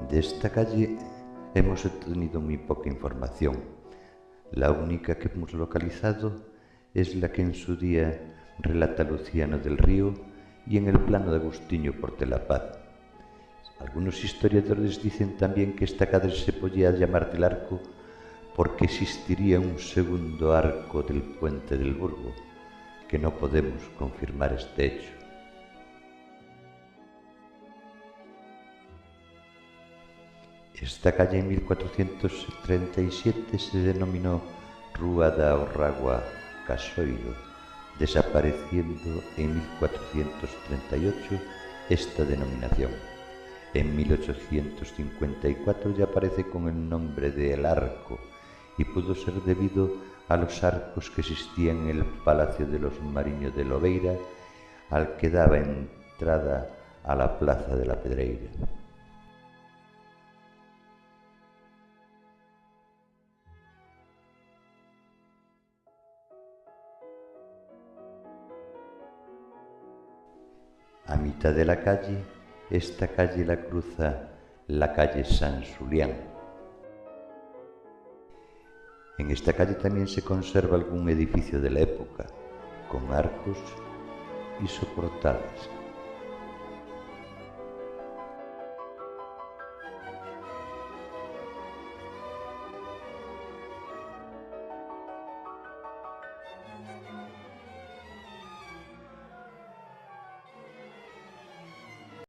De esta calle hemos tenido muy poca información. La única que hemos localizado es la que en su día relata Luciano del Río y en el plano de Agustinho Porte la Paz. Algunos historiadores dicen también que esta calle se podía llamar del Arco porque existiría un segundo arco del puente del Burgo, que no podemos confirmar este hecho. Esta calle en 1437 se denominó Rúa da Orragua Casoiro, desapareciendo en 1438 esta denominación. En 1854 ya aparece con el nombre de El Arco y pudo ser debido a los arcos que existían en el Palacio de los Mariño de Lobeira, al que daba entrada a la Plaza de la Pedreira. A mitad de la calle, esta calle la cruza la calle San Xulián. En esta calle también se conserva algún edificio de la época, con arcos y soportales.